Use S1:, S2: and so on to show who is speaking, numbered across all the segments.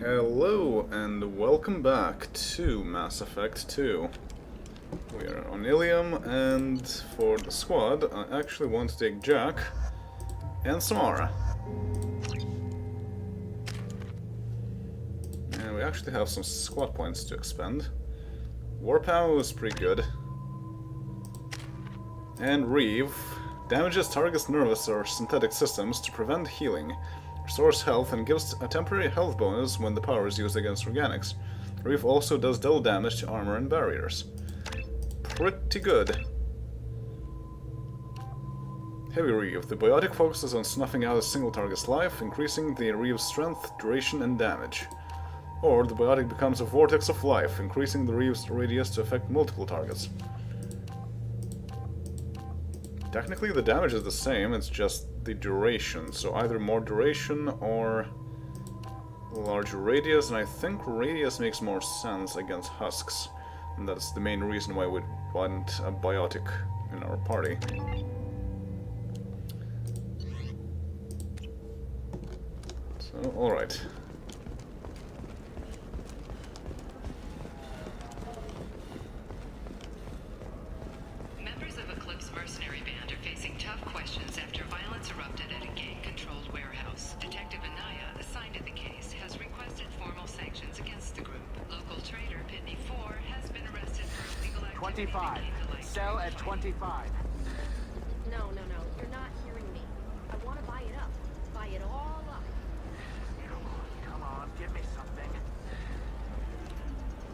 S1: Hello and welcome back to Mass Effect 2. We are on Ilium, and for the squad I actually want to take Jack and Samara. And we actually have some squad points to expend. Warp ammo is pretty good. And Reeve damages target's nervous or synthetic systems to prevent healing. Restores health and gives a temporary health bonus when the power is used against organics. Reeve also does double damage to armor and barriers. Pretty good. Heavy Reeve. The biotic focuses on snuffing out a single target's life, increasing the Reeve's strength, duration, and damage. Or the biotic becomes a vortex of life, increasing the Reeve's radius to affect multiple targets. Technically the damage is the same, it's just the duration, so either more duration or larger radius, and I think radius makes more sense against husks, and that's the main reason why we'd want a biotic in our party. So, alright.
S2: Sell at 25.
S3: No, you're not hearing me. I want to buy it up. Buy it all up.
S2: Come on, give me something.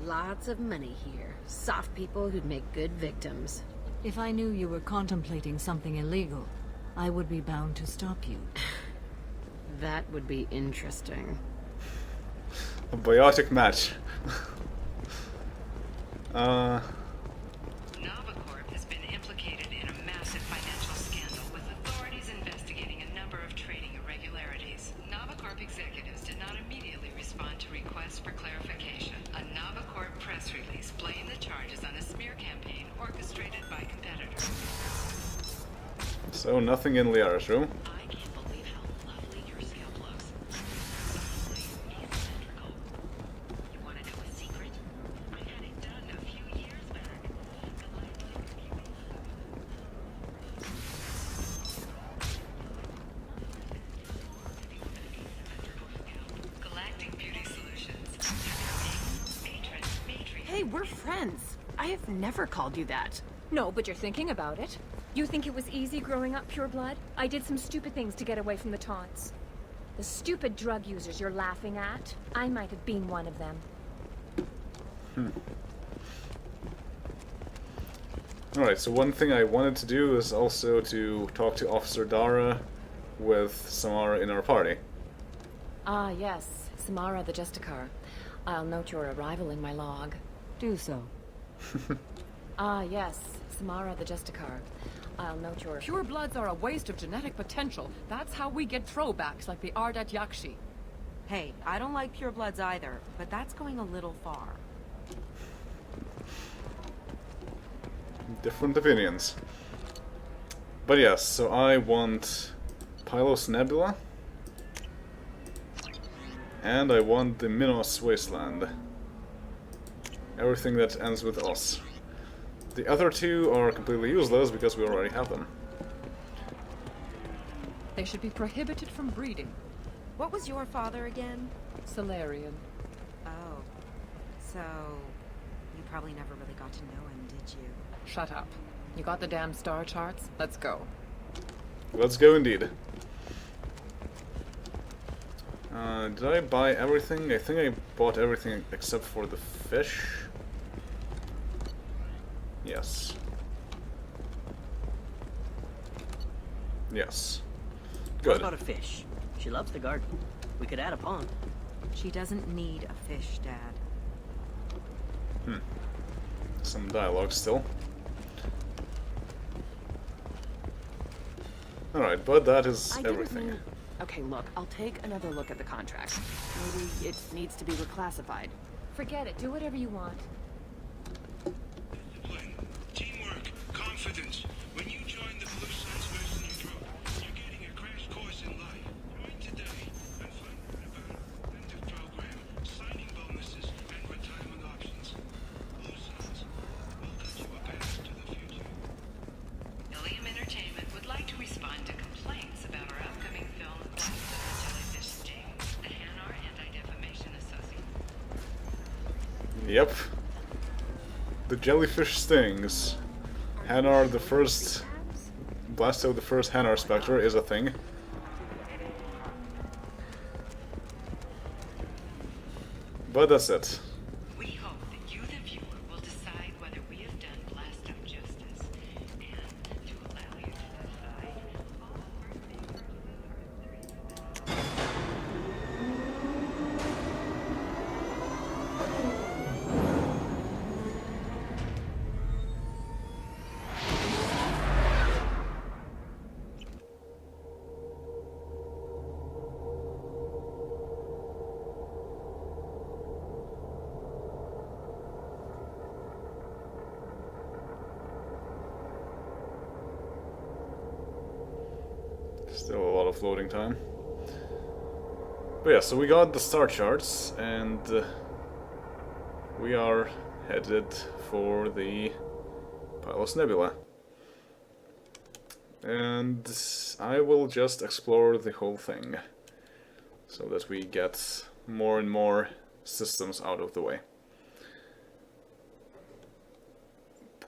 S3: Lots of money here. Soft people who'd make good victims.
S4: If I knew you were contemplating something illegal, I would be bound to stop you.
S3: That would be interesting.
S1: A biotic match. So, nothing in Liara's room.
S3: I can't believe how lovely your scalp looks. Lovely and symmetrical. You want to know a secret? I had it done a few years back. Galactic Beauty Solutions.
S5: Hey, we're friends. I have never called you that.
S6: No, but you're thinking about it. You think it was easy growing up pure blood? I did some stupid things to get away from the taunts. The stupid drug users you're laughing at, I might have been one of them.
S1: Alright, so one thing I wanted to do is also to talk to Officer Dara with Samara in our party.
S6: Ah, yes. Samara the Justicar. I'll note your arrival in my log.
S4: Do so.
S6: Ah, yes. Samara the Justicar. I'll note your...
S5: Pure bloods are a waste of genetic potential. That's how we get throwbacks like the Ardat Yakshi.
S7: Hey, I don't like pure bloods either, but that's going a little far.
S1: Different opinions. But yes, so I want Pylos Nebula. And I want the Minos Wasteland. Everything that ends with Os. The other two are completely useless because we already have them.
S5: They should be prohibited from breeding.
S7: What was your father again?
S5: Salarian.
S7: Oh. So, you probably never really got to know him, did you?
S5: Shut up. You got the damn star charts? Let's go.
S1: Let's go indeed. Did I buy everything? I think I bought everything except for the fish. Yes. Yes. Good.
S8: What about a fish? She loves the garden. We could add a pond.
S7: She doesn't need a fish, Dad.
S1: Some dialogue still. Alright, but that is everything.
S5: Okay, look, I'll take another look at the contract. Maybe it needs to be reclassified.
S6: Forget it. Do whatever you want.
S9: Discipline, teamwork, confidence. When you join the Blue Suns mercenary group, you're getting a crash course in life. Join today and find out about our inventive program
S1: Yep. The jellyfish stings. Hanar, the first... Blasto, the first Hanar Spectre, is a thing. But that's it.
S3: We hope that you, the viewer, will decide whether we have done Blasto justice, and to allow you to decide all
S1: Still a lot of loading time. But yeah, so we got the star charts, and we are headed for the Pilus Nebula. And I will just explore the whole thing, so that we get more and more systems out of the way.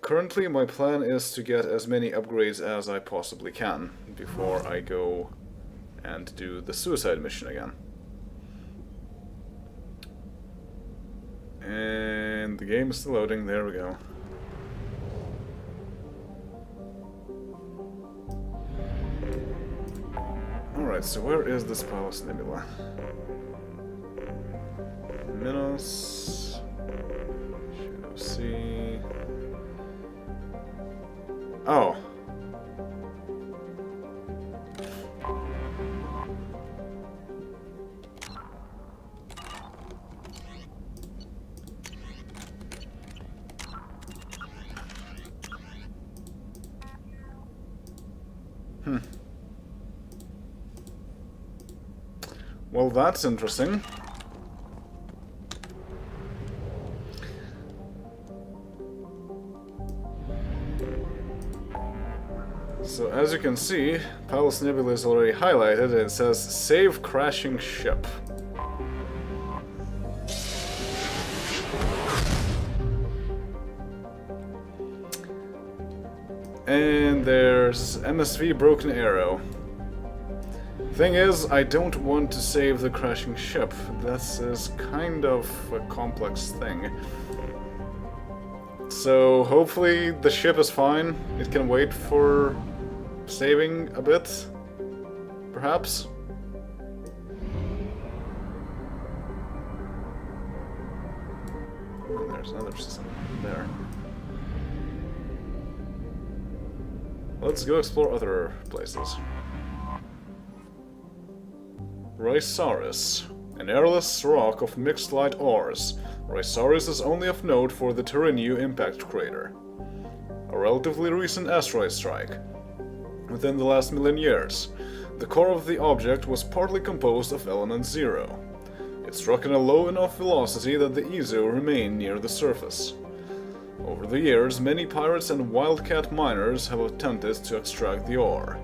S1: Currently, my plan is to get as many upgrades as I possibly can before I go and do the suicide mission again. And the game is still loading, there we go. Alright, so where is this Pilus Nebula? Minos... Shadow Sea... Oh. Well, that's interesting. So as you can see, Pilus Nebula is already highlighted and it says save crashing ship. And there's MSV Broken Arrow. Thing is, I don't want to save the crashing ship. That is kind of a complex thing. So hopefully the ship is fine. It can wait for saving a bit, perhaps. And there's another system there. Let's go explore other places. Rhysaris, an airless rock of mixed light ores. Rhysaris is only of note for the Terminus impact crater, a relatively recent asteroid strike. Within the last million years, the core of the object was partly composed of element zero. It struck at a low enough velocity that the EZO remained near the surface. Over the years, many pirates and wildcat miners have attempted to extract the ore.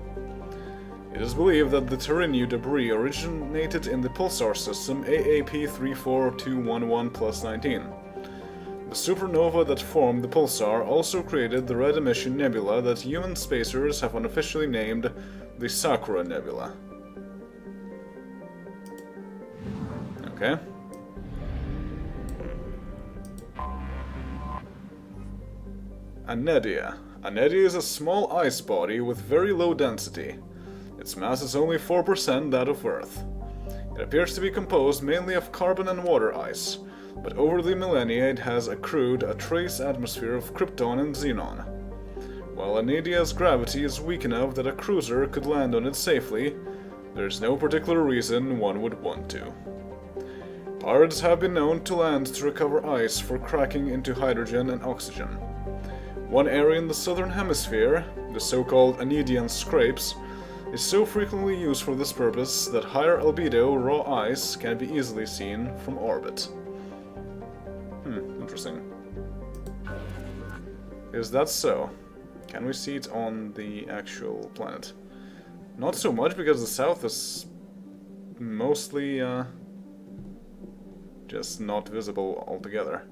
S1: It is believed that the Terminus debris originated in the pulsar system AAP 34211+19. The supernova that formed the pulsar also created the red emission nebula that human spacers have unofficially named the Sakura Nebula. Okay. Anedia. Anedia is a small ice body with very low density. Its mass is only 4% that of Earth. It appears to be composed mainly of carbon and water ice, but over the millennia it has accrued a trace atmosphere of krypton and xenon. While Anedia's gravity is weak enough that a cruiser could land on it safely, there is no particular reason one would want to. Pirates have been known to land to recover ice for cracking into hydrogen and oxygen. One area in the southern hemisphere, the so-called Anedian Scrapes, is so frequently used for this purpose that higher albedo raw ice can be easily seen from orbit. Interesting. Is that so? Can we see it on the actual planet? Not so much, because the south is mostly just not visible altogether.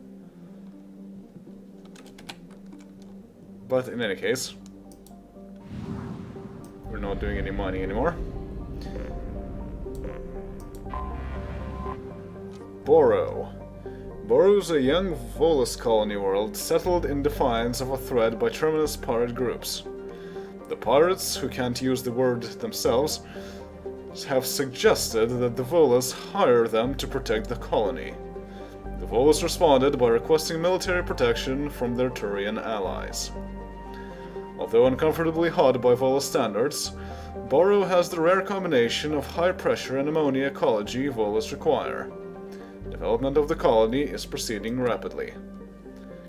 S1: But in any case, we're not doing any mining anymore. Boro. Boro is a young Volus colony world settled in defiance of a threat by Terminus pirate groups. The pirates, who can't use the word themselves, have suggested that the Volus hire them to protect the colony. The Volus responded by requesting military protection from their Turian allies. Although uncomfortably hot by Volus standards, Boro has the rare combination of high pressure and ammonia ecology Volus require. Development of the colony is proceeding rapidly.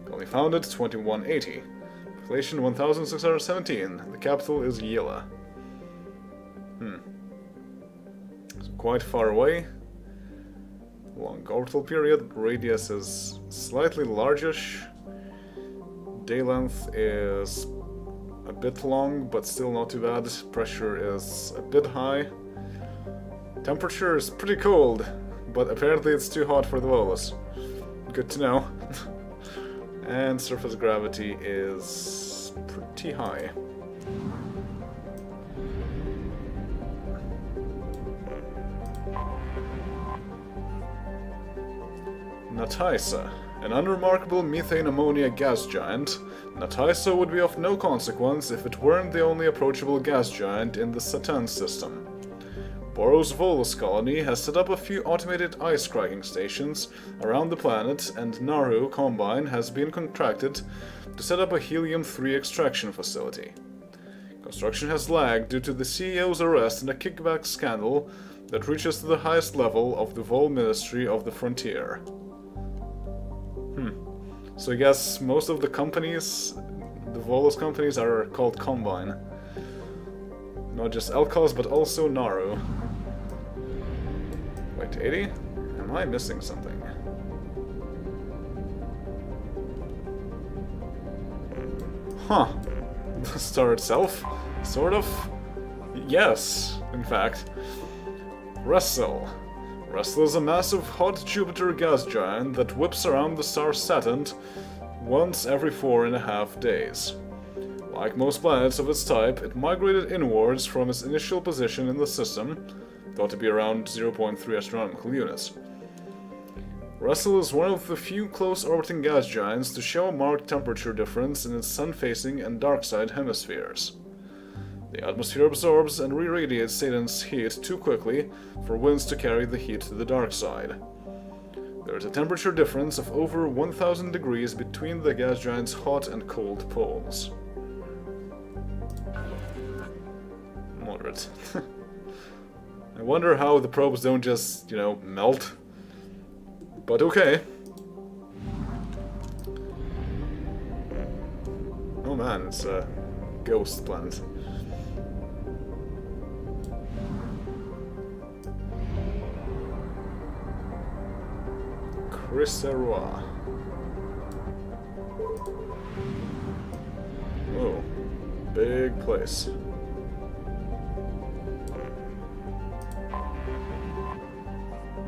S1: Colony founded 2180. Population 1617. The capital is Yela. So quite far away. Long orbital period. Radius is slightly largish. Day length is a bit long, but still not too bad. Pressure is a bit high. Temperature is pretty cold, but apparently it's too hot for the Volus. Good to know. And surface gravity is pretty high. Nataisa. An unremarkable methane-ammonia gas giant, Nataisa would be of no consequence if it weren't the only approachable gas giant in the Terminus system. Boro's Volus colony has set up a few automated ice-cracking stations around the planet, and Naru Combine has been contracted to set up a helium-3 extraction facility. Construction has lagged due to the CEO's arrest and a kickback scandal that reaches to the highest level of the Vol Ministry of the Frontier. So I guess most of the companies, the Volus companies, are called Combine. Not just Elkos, but also Naru. Wait, 80? Am I missing something? Huh. The star itself? Sort of? Yes, in fact. Russell. Russell is a massive hot Jupiter gas giant that whips around the star Saturn once every 4.5 days. Like most planets of its type, it migrated inwards from its initial position in the system, thought to be around 0.3 astronomical units. Russell is one of the few close-orbiting gas giants to show a marked temperature difference in its sun-facing and dark-side hemispheres. The atmosphere absorbs and re-radiates Saturn's heat too quickly for winds to carry the heat to the dark side. There is a temperature difference of over 1000 degrees between the gas giant's hot and cold poles. Moderate. I wonder how the probes don't just, melt. But okay. Oh man, it's a ghost planet. Crissaroa. Oh, big place.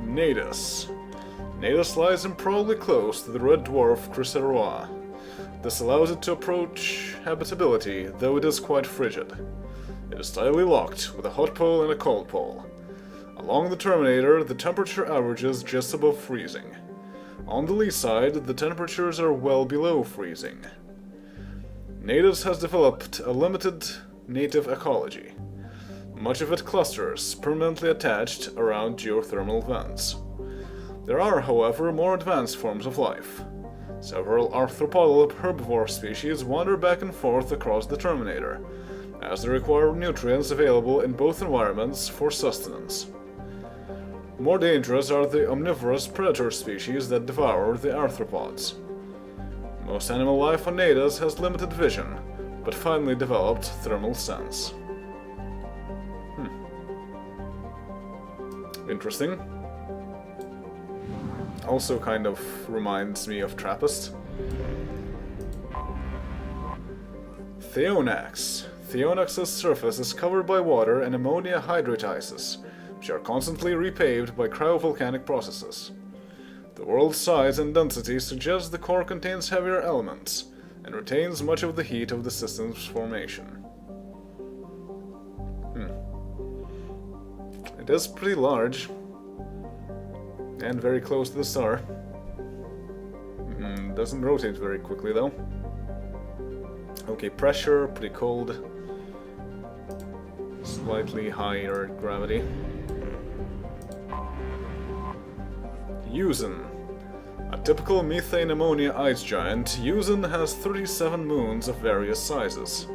S1: Natus. Natus lies improbably close to the red dwarf Crissaroa. This allows it to approach habitability, though it is quite frigid. It is tightly locked, with a hot pole and a cold pole. Along the Terminator, the temperature averages just above freezing. On the lee side, the temperatures are well below freezing. Natus has developed a limited native ecology. Much of it clusters, permanently attached around geothermal vents. There are, however, more advanced forms of life. Several arthropodal herbivore species wander back and forth across the Terminator, as they require nutrients available in both environments for sustenance. More dangerous are the omnivorous predator species that devour the arthropods. Most animal life on Natus has limited vision, but finely developed thermal sense. Interesting. Also kind of reminds me of Trappist. Theonax. Theonax's surface is covered by water and ammonia hydrate ices, which are constantly repaved by cryovolcanic processes. The world's size and density suggest the core contains heavier elements, and retains much of the heat of the system's formation. It is pretty large, and very close to the star. Doesn't rotate very quickly though. Okay, pressure, pretty cold. Slightly higher gravity. Yuuzhan. A typical methane ammonia ice giant, Yuuzhan has 37 moons of various sizes.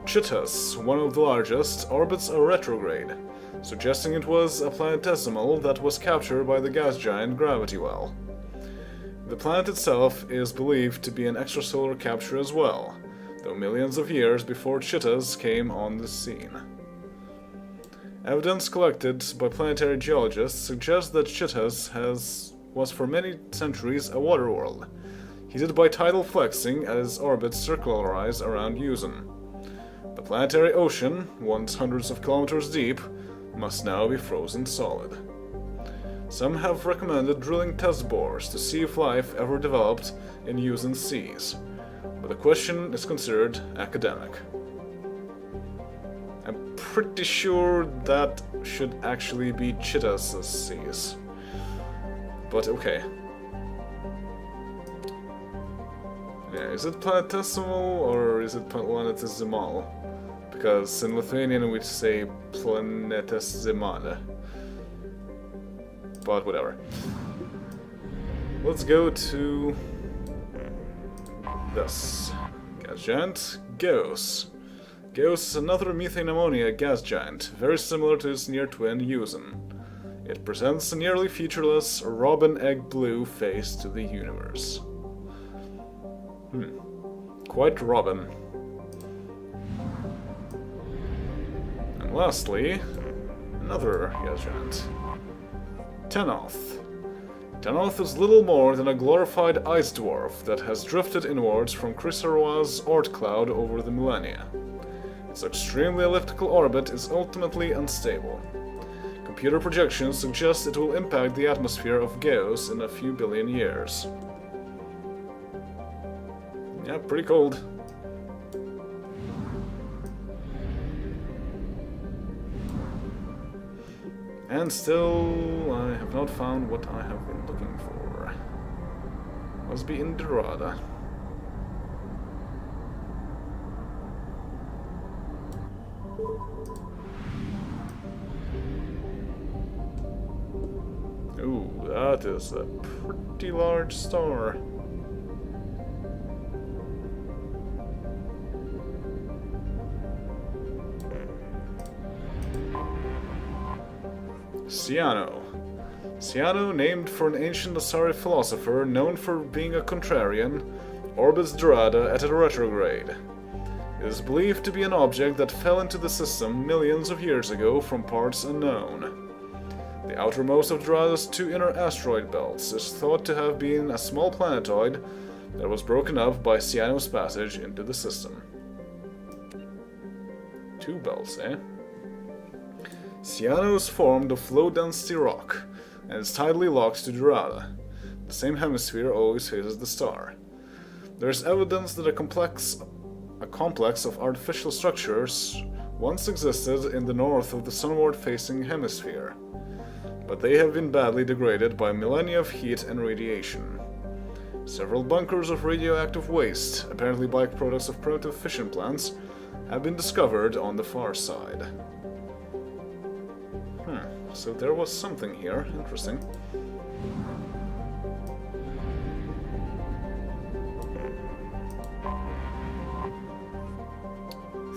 S1: Chittas, one of the largest, orbits a retrograde, suggesting it was a planetesimal that was captured by the gas giant gravity well. The planet itself is believed to be an extrasolar capture as well, though millions of years before Chittas came on the scene. Evidence collected by planetary geologists suggests that Chittas was for many centuries a water world, heated by tidal flexing as orbits circularize around Yuuzhan. The planetary ocean, once hundreds of kilometers deep, must now be frozen solid. Some have recommended drilling test bores to see if life ever developed in Yuuzhan seas, but the question is considered academic. I'm pretty sure that should actually be Chittas' seas. But okay. Yeah, is it planetesimal or is it planetesimal? Because in Lithuanian we say planetesimale. But whatever. Let's go to this gas giant, Gauss. Gauss is another methane ammonia gas giant, very similar to its near twin Yuuzhan. It presents a nearly featureless robin egg blue face to the universe. Quite robin. And lastly, another gas giant. Tennoth. Tennoth is little more than a glorified ice dwarf that has drifted inwards from Chrysaor's Oort cloud over the millennia. Its extremely elliptical orbit is ultimately unstable. Computer projections suggest it will impact the atmosphere of Gauss in a few billion years. Yeah, pretty cold. And still, I have not found what I have been looking for. Must be in Dorada. Ooh, that is a pretty large star. Ciano. Ciano, named for an ancient Asari philosopher known for being a contrarian, orbits Dorada at a retrograde. It is believed to be an object that fell into the system millions of years ago from parts unknown. The outermost of Dorada's two inner asteroid belts is thought to have been a small planetoid that was broken up by Ciano's passage into the system. Two belts, eh? Ciano is formed of low-density rock, and is tidally locked to Dorada. The same hemisphere always faces the star. There is evidence that a complex of artificial structures once existed in the north of the sunward-facing hemisphere, but they have been badly degraded by millennia of heat and radiation. Several bunkers of radioactive waste, apparently byproducts of primitive fission plants, have been discovered on the far side. So there was something here. Interesting.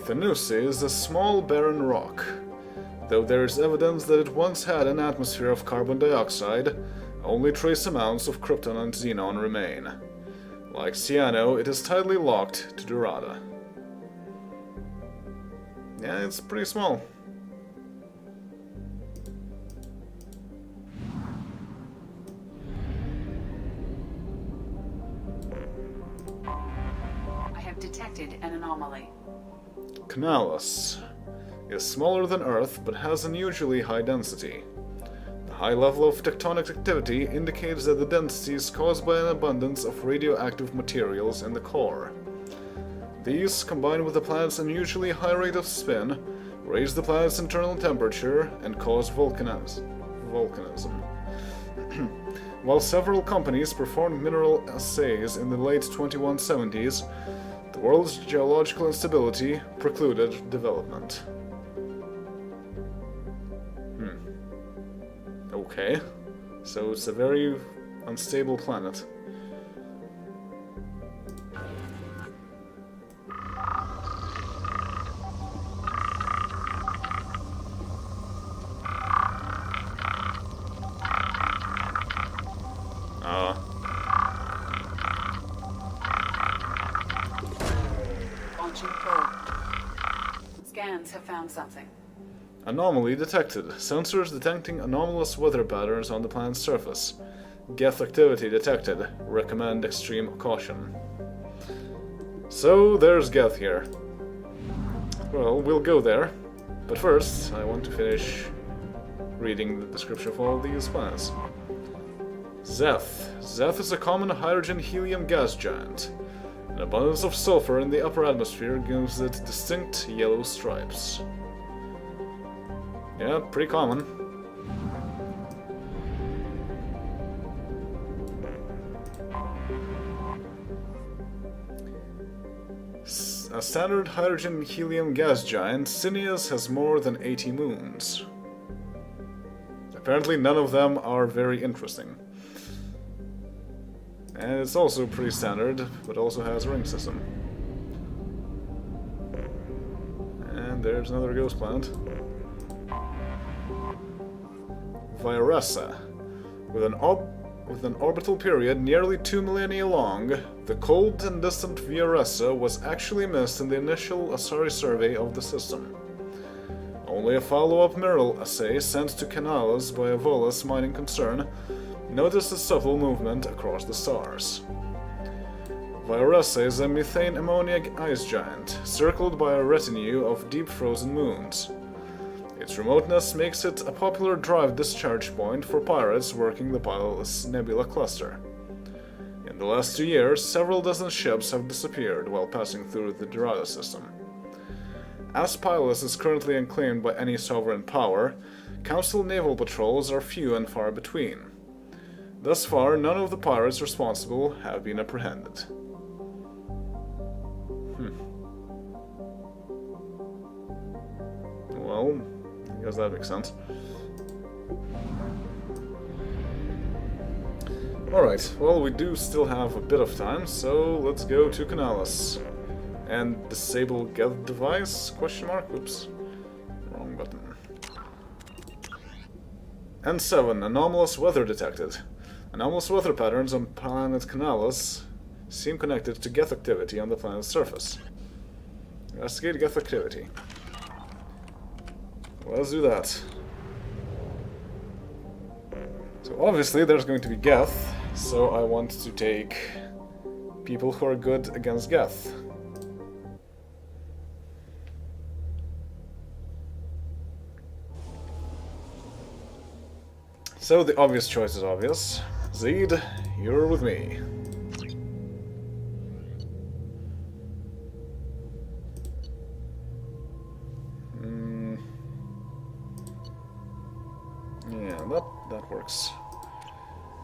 S1: Thanusi is a small barren rock. Though there is evidence that it once had an atmosphere of carbon dioxide, only trace amounts of krypton and xenon remain. Like Ciano, it is tidally locked to Dorada. Yeah, it's pretty small.
S10: Detected an anomaly.
S1: Canalus is smaller than Earth but has unusually high density. The high level of tectonic activity indicates that the density is caused by an abundance of radioactive materials in the core. These, combined with the planet's unusually high rate of spin, raise the planet's internal temperature and cause volcanism. While several companies performed mineral assays in the late 2170s, the world's geological instability precluded development. Okay, so it's a very unstable planet.
S10: Launching probe. Scans have found something.
S1: Anomaly detected. Sensors detecting anomalous weather patterns on the planet's surface. Geth activity detected. Recommend extreme caution. So, there's Geth here. Well, we'll go there. But first, I want to finish reading the description of all these planets. Zeth. Zeth is a common hydrogen-helium gas giant. An abundance of sulfur in the upper atmosphere gives it distinct yellow stripes. Yeah, pretty common. A standard hydrogen-helium gas giant, Cineas has more than 80 moons. Apparently none of them are very interesting. And it's also pretty standard, but also has a ring system. And there's another ghost planet. Viressa. With an orbital period nearly 2 millennia long, the cold and distant Viressa was actually missed in the initial Asari survey of the system. Only a follow-up mineral assay sent to Canalus by a Volus mining concern noticed a subtle movement across the stars. Viressa is a methane ammonia ice giant, circled by a retinue of deep frozen moons. Its remoteness makes it a popular drive discharge point for pirates working the Pilus Nebula cluster. In the last 2 years, several dozen ships have disappeared while passing through the Dorado system. As Pilus is currently unclaimed by any sovereign power, Council naval patrols are few and far between. Thus far, none of the pirates responsible have been apprehended. Well, I guess that makes sense. Alright, well, we do still have a bit of time, so let's go to Canalus. And disable geth device? Question mark? Oops. Wrong button. N7. Anomalous weather detected. Anomalous weather patterns on planet Canalus seem connected to geth activity on the planet's surface. Investigate geth activity. Well, let's do that. So obviously there's going to be geth, so I want to take people who are good against geth. So the obvious choice is obvious. Zeed, you're with me. Yeah, that works.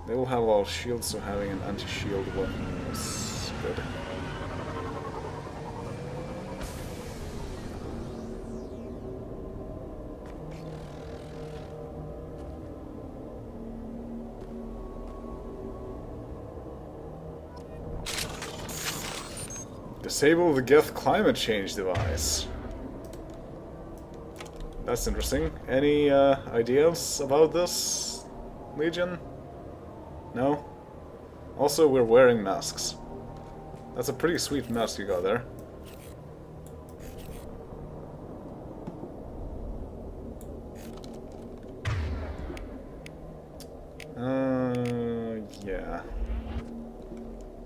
S1: They will have a lot of shields, so having an anti-shield weapon is good. Disable the geth climate change device. That's interesting. Any ideas about this, Legion? No? Also, we're wearing masks. That's a pretty sweet mask you got there. Yeah.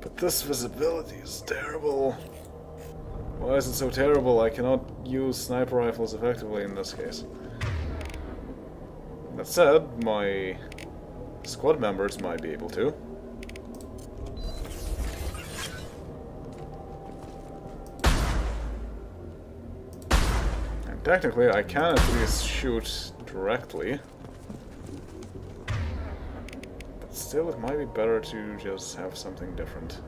S1: But this visibility is terrible. Why is it so terrible? I cannot use sniper rifles effectively in this case. That said, my squad members might be able to. And technically, I can at least shoot directly. But still, it might be better to just have something different.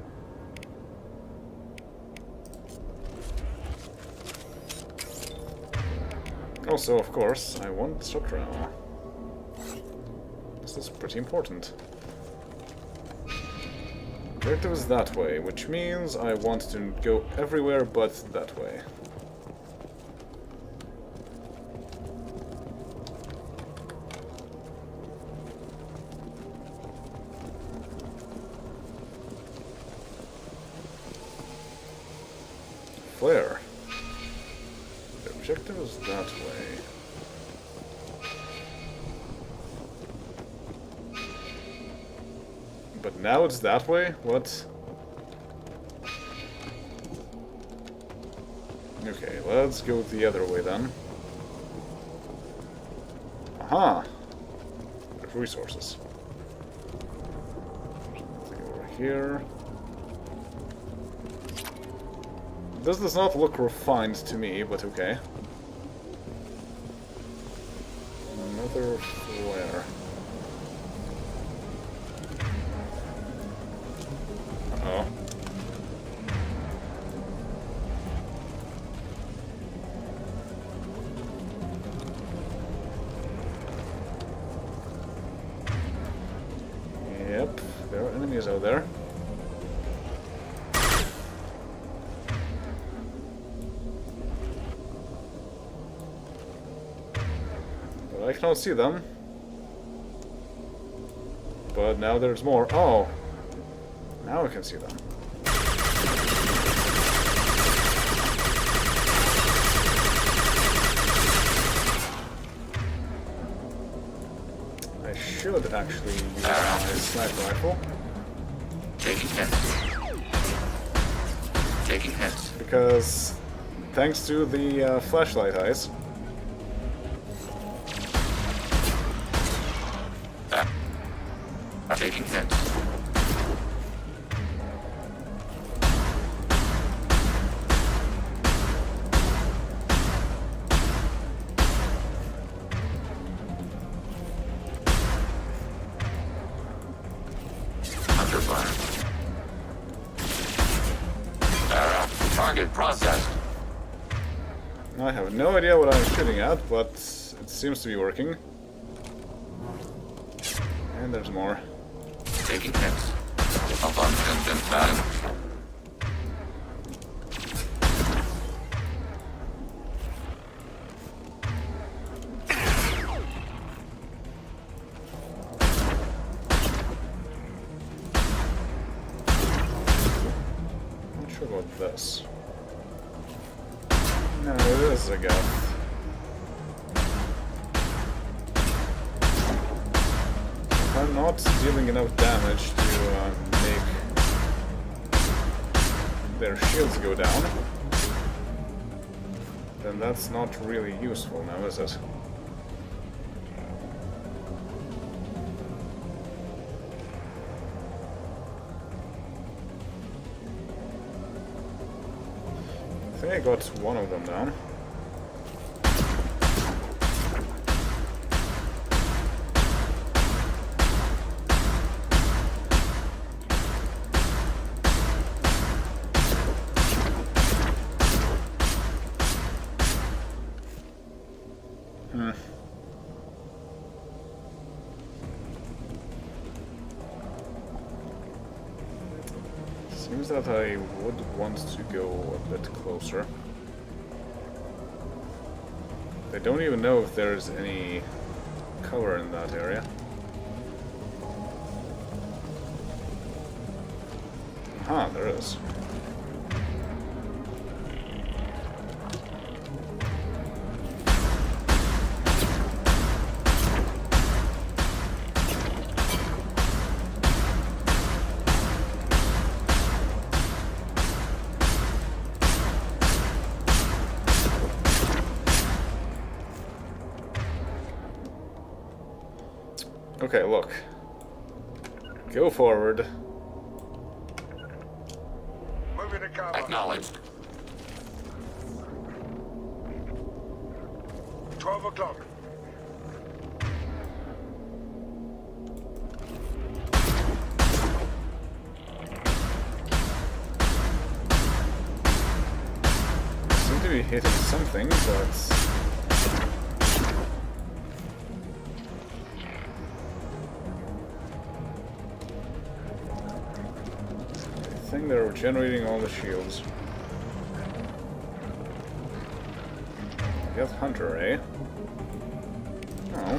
S1: Also, of course, I want structure ammo. This is pretty important. Objective is that way, which means I want to go everywhere but that way. Flare. The objective is that way. But now it's that way? What? Okay, let's go the other way then. Aha! There's resources. Something over here. This does not look refined to me, but okay. Another flare. Uh-oh. Yep, there are enemies out there. I cannot see them. But now there's more. Oh! Now I can see them. I should actually use my sniper rifle.
S11: Taking hits. Taking hits.
S1: Because thanks to the flashlight eyes,
S11: taking hits. Under fire. Target processed.
S1: I have no idea what I'm shooting at, but it seems to be working. And there's more.
S11: Taking hits. Abundant and bad.
S1: Not sure about this. No, it is a geth. I'm not dealing enough damage to make their shields go down, then that's not really useful now, is it? I think I got one of them down. Seems that I would want to go a bit closer. I don't even know if there's any cover in that area. Aha, there is. Okay, look. Go forward.
S9: Moving to cover.
S11: Acknowledged.
S9: 12 o'clock.
S1: Seem to be hitting something, but... I think they're regenerating all the shields. Geth Hunter, eh? Oh.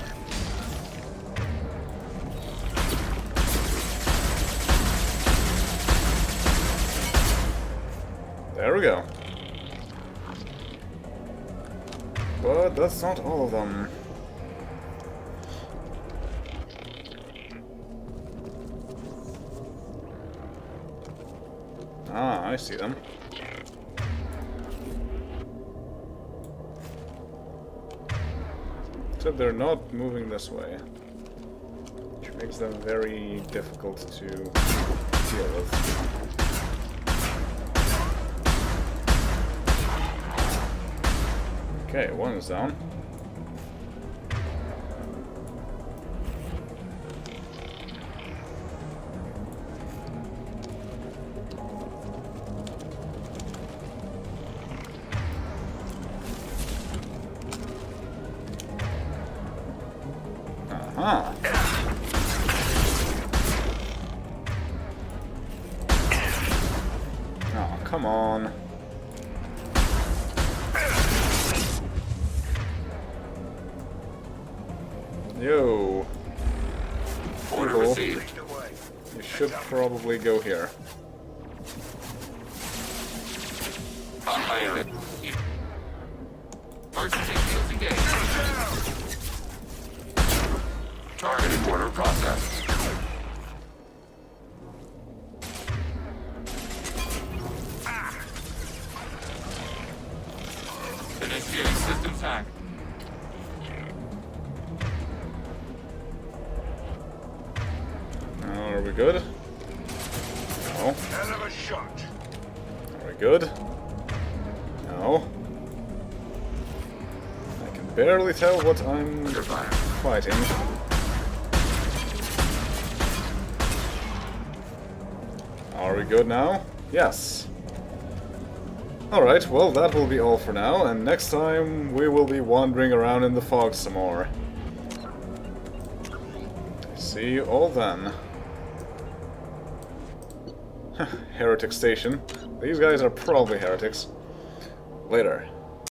S1: There we go. But that's not all of them. Ah, I see them. Except they're not moving this way, which makes them very difficult to deal with. Okay, one is down. Aha! Oh, come on. Yo.
S11: Order
S1: People,
S11: received.
S1: you should probably go here.
S11: Unlimited. Emergency fields engaged. Targeting order processed. Initiating systems hack.
S1: Are we good? No.
S9: Hell of a shot.
S1: Are we good? No. I can barely tell what I'm fighting. Are we good now? Yes. Alright, well that will be all for now, and next time we will be wandering around in the fog some more. See you all then. Heretic Station. These guys are probably heretics. Later.